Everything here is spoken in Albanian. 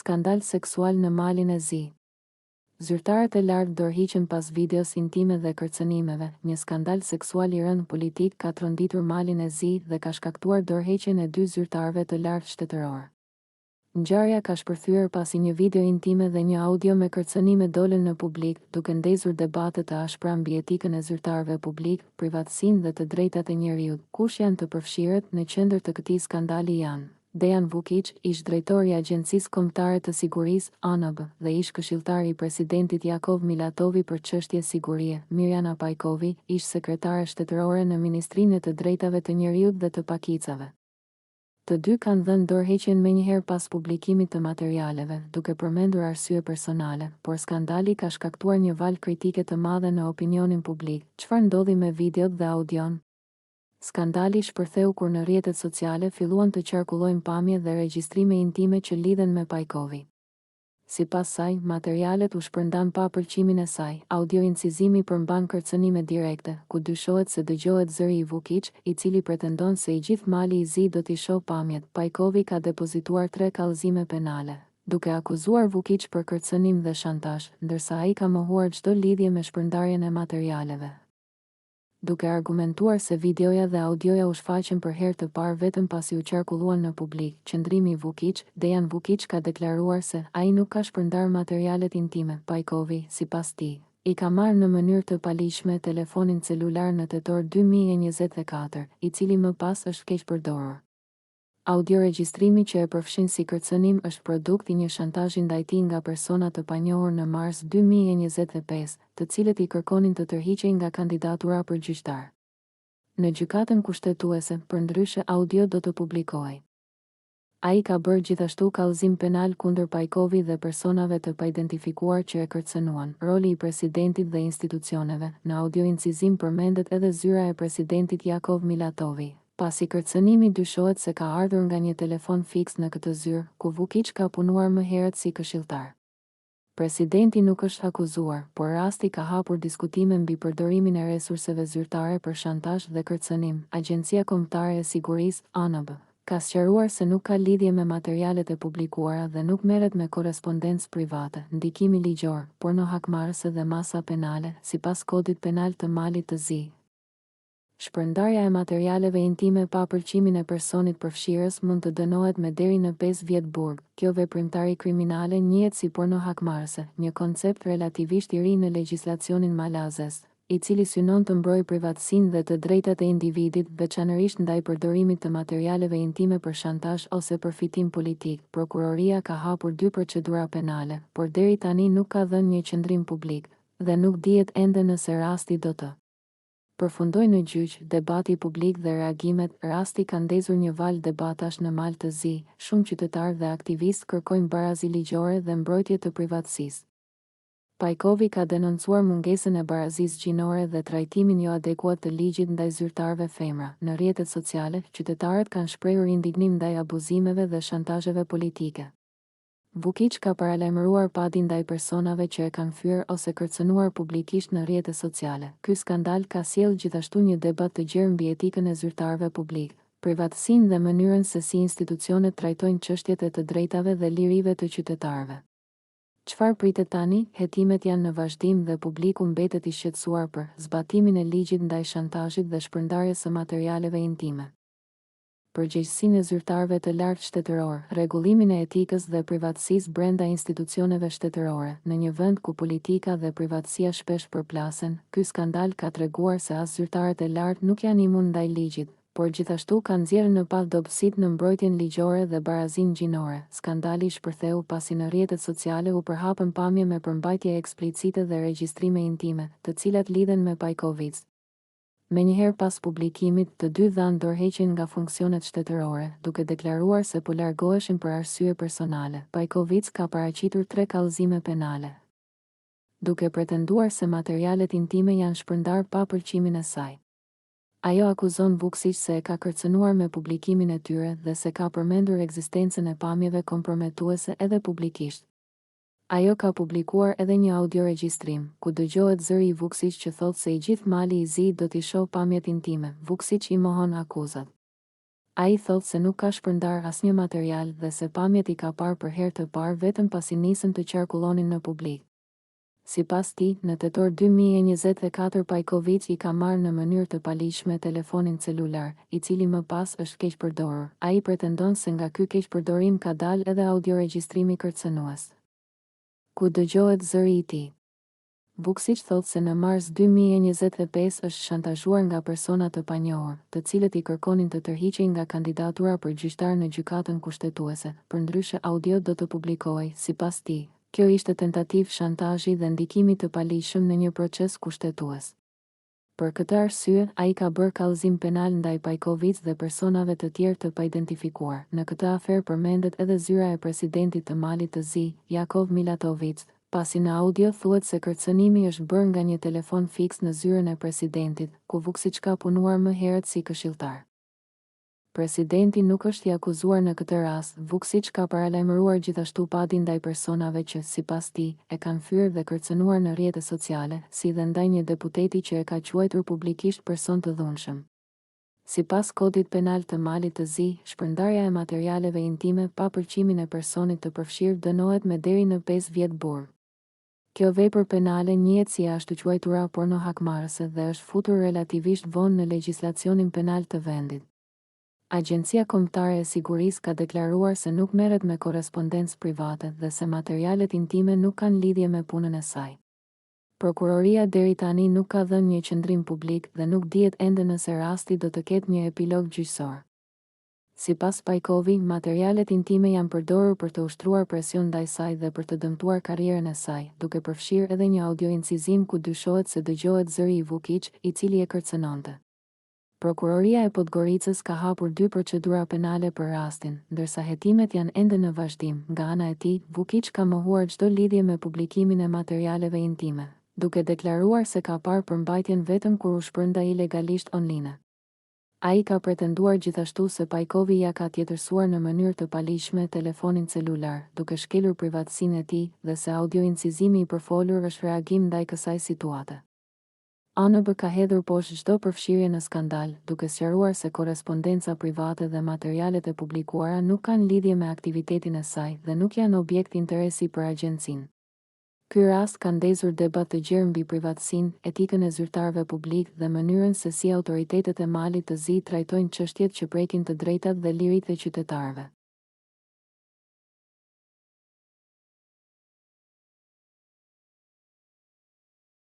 Skandal seksual në Malin e Zi. Zyrtarët e lartë dorëhiqen pas videos intime dhe kërcënimeve. Një skandal seksual i rënd politik ka tronditur Malin e Zi dhe ka shkaktuar dorëheqjen e 2 zyrtarëve të lartë shtetëror. Ngjarja ka shpërthyer pasi një video intime dhe një audio me kërcënime dolën në publik, duke ndezur debate të ashpra mbi etikën e zyrtarëve publik, privatësinë dhe të drejtat e njerëzit. Kush janë të përfshirët në qendër të këtij skandali janë Dejan Vukić, ish drejtori i Agjencisë Kombëtare të Sigurisë, ANB, dhe ish këshilltari i presidentit Jakov Milatovi për çështje sigurie, Mirjana Pajkovi, ish sekretare shtetërore në Ministrinë e të Drejtave të Njerëzit dhe të Pakicave. Të dy kanë dhënë dorëheqjen menjëherë pas publikimit të materialeve, duke përmendur arsye personale, por skandali ka shkaktuar një valë kritike të madhe në opinionin publik. Çfarë ndodhi me videot dhe audion? Skandali shpërtheu kur në rrjetet sociale filluan të qarkullojnë pamje dhe regjistrime intime që lidhen me Pajkovi. Sipas saj, materialet u shpërndan pa pëlqimin e saj. Audio incizimi përmban kërcënime direkte, ku dyshohet se dëgjohet zëri i Vukić, i cili pretendon se i gjithë Mali i Zi do t'i shoh pamjet. Pajkovi ka depozituar 3 kallëzime penale, duke akuzuar Vukić për kërcënim dhe shantazh, ndërsa ai ka mohuar çdo lidhje me shpërndarjen e materialeve, duke argumentuar se videoja dhe audioja u shfaqen për herë të parë vetëm pasi u qarkulluan në publik. Qëndrimi i Vukić. Dejan Vukić ka deklaruar se ai nuk ka shpërndar materialet intime. Pajkovi, sipas tij, i ka marrë në mënyrë të paligjshme telefonin celular në tetor 2024, i cili më pas është keq përdorur. Audioregjistrimi që e përfshin si kërcënim është produkt i një shantazhi ndaj tij nga persona të panjohur në mars 2025, të cilët i kërkonin të tërhiqej nga kandidatura për gjyqtar. Në gjykatën kushtetuese, përndryshe audio do të publikohej. Ai ka bërë gjithashtu kallëzim penal kundër Pajkovi dhe personave të paidentifikuar që e kërcënuan. Roli i presidentit dhe institucioneve. Në audio incizim përmendet edhe zyra e presidentit Jakov Milatovi, pasi kërcënimi dyshohet se ka ardhur nga një telefon fiks në këtë zyrë, ku Vukić ka punuar më herët si këshilltar. Presidenti nuk është akuzuar, por rasti ka hapur diskutime mbi përdorimin e resurseve zyrtare për shantazh dhe kërcënim. Agjencia Kombëtare e Sigurisë, ANB, ka sqaruar se nuk ka lidhje me materialet e publikuara dhe nuk merret me korrespondencë private, ndikimi ligjor, pornohakmarrëse dhe masa penale, sipas kodit penal të Malit të Zi. Shpërndarja e materialeve intime pa pëlqimin e personit përfshirës mund të dënohet me deri në 5 vjet burg. Kjo veprimtari kriminale njihet si pornohakmarrëse, një koncept relativisht i ri në legjislacionin malazes, i cili synon të mbrojë privatësinë dhe të drejtat e individit, veçanërisht ndaj përdorimit të materialeve intime për shantazh ose përfitim politik. Prokuroria ka hapur 2 procedura penale, por deri tani nuk ka dhënë një qendrim publik dhe nuk dihet ende nëse rasti do të përfundoj në gjyq. Debati publik dhe reagimet. Rasti ka ndezur një valë debatash në Mal të Zi. Shumë qytetarë dhe aktivistë kërkojnë barazi ligjore dhe mbrojtje të privatësisë. Pajkovi ka denoncuar mungesën e barazisë gjinore dhe trajtimin jo adekuat të ligjit ndaj zyrtarëve femra. Në rrjetet sociale, qytetarët kanë shprehur indignim ndaj abuzimeve dhe shantazheve politike. Vukić ka paralajmëruar padin ndaj personave që e kanë fyer ose kërcënuar publikisht në rrjetet sociale. Ky skandal ka sjellë gjithashtu një debat të gjerë mbi etikën e zyrtarëve publik, privatësinë dhe mënyrën se si institucionet trajtojnë çështjet e të drejtave dhe lirive të qytetarëve. Çfarë pritet tani? Hetimet janë në vazhdim dhe publiku mbetet i shqetësuar për zbatimin e ligjit ndaj shantazhit dhe shpërndarjes së materialeve intime, përgjegjësinë e zyrtarëve të lartë shtetëror, rregullimin e etikës dhe privatësisë brenda institucioneve shtetërore. Në një vend ku politika dhe privatësia shpesh përplasen, ky skandal ka treguar se as zyrtarët e lartë nuk janë imun ndaj ligjit, por gjithashtu kanë nxjerrë në pa dobësitë në mbrojtjen ligjore dhe barazinë gjinore. Skandali shpërtheu pasi në rrjetet sociale u përhapën pamje me përmbajtje eksplicite dhe regjistrime intime, të cilat lidhen me Pajković. Menjëherë pas publikimit, të dy dhanë dorëheqjen nga funksionet shtetërore, duke deklaruar se po largoheshin për arsye personale. Pajković ka paraqitur 3 kallëzime penale, duke pretenduar se materialet intime janë shpërndar pa pëlqimin e saj. Ajo akuzon Vukić se e ka kërcënuar me publikimin e tyre dhe se ka përmendur ekzistencën e pamjeve komprometuese edhe publikisht. Ajo ka publikuar edhe një audioregjistrim, ku dëgjohet zëri i Vukić që thotë se i gjithë Mali i Zi do t'i shoh pamjet intime. Vukić i mohon akuzat. Ai thotë se nuk ka shpërndar asnjë material dhe se pamjet i ka parë për herë të parë vetëm pasi nisën të qarkullonin në publik. Sipas tij, në tetor 2024 Pajković i ka marrë në mënyrë të paligjshme telefonin celular, i cili më pas është keq përdorur. Ai pretendon se nga ky keq përdorim ka dalë edhe audioregjistrimi kërcënues, ku dëgjohet zëri i tij. Vuksić thotë se në mars 2025 është shantazhuar nga persona të panjohur, të cilët i kërkonin të tërhiqej nga kandidatura për gjyqtar në gjykatën kushtetuese, përndryshe audio do të publikohej. Sipas tij, kjo ishte tentativë shantazhi dhe ndikimi të paligjshëm në një proces kushtetues. Për këtë arsye, ai ka bërë kallëzim penal ndaj Pajković dhe personave të tjerë të paidentifikuar. Në këtë aferë përmendet edhe zyra e presidentit të Malit të Zi, Jakov Milatović, pasi në audio thuhet se kërcënimi është bërë nga një telefon fiks në zyrën e presidentit, ku Vuksić ka punuar më herët si këshilltar. Presidenti nuk është i akuzuar në këtë rast. Vuksić ka paralajmëruar gjithashtu padi ndaj personave që, sipas tij, e kanë fyer dhe kërcënuar në rrjetet sociale, si dhe ndaj një deputeti që e ka quajtur publikisht person të dhunshëm. Sipas kodit penal të Malit të Zi, shpërndarja e materialeve intime pa përqimin e personit të përfshirë dënohet me deri në 5 vjet burg. Kjo vepër penale njihet si ashtuquajtura pornohakmarrëse dhe është futur relativisht vonë në legjislacionin penal të vendit. Agjencia Kombëtare e Sigurisë ka deklaruar se nuk merret me korrespondencë private dhe se materialet intime nuk kanë lidhje me punën e saj. Prokuroria deri tani nuk ka dhënë një qendrim publik dhe nuk dihet ende nëse rasti do të ketë një epilog gjyqësor. Sipas Pajkovi, materialet intime janë përdorur për të ushtruar presion ndaj saj dhe për të dëmtuar karrierën e saj, duke përfshirë edhe një audioincizim ku dyshohet se dëgjohet zëri i Vukić, i cili e kërcënonte. Prokuroria e Podgoricës ka hapur 2 procedura penale për rastin, ndërsa hetimet janë ende në vazhdim. Nga ana e tij, Vukić ka mohuar çdo lidhje me publikimin e materialeve intime, duke deklaruar se ka parë përmbajtjen vetëm kur u shpërnda ilegalisht online. Ai ka pretenduar gjithashtu se Pajkovi ja ka tjetërsuar në mënyrë të paligjshme telefonin celular, duke shkelur privatësinë e tij, dhe se audioincizimi i përfolur është reagim ndaj kësaj situate. ANB ka hedhur poshtë çdo përfshirje në skandal, duke sqaruar se korrespondenca private dhe materialet e publikuara nuk kanë lidhje me aktivitetin e saj dhe nuk janë objekt interesi për agjencinë. Ky rast ka ndezur debat të gjerë mbi privatësinë, etikën e zyrtarëve publik dhe mënyrën se si autoritetet e Malit të Zi trajtojnë çështjet që prekin të drejtat dhe liritë e qytetarëve.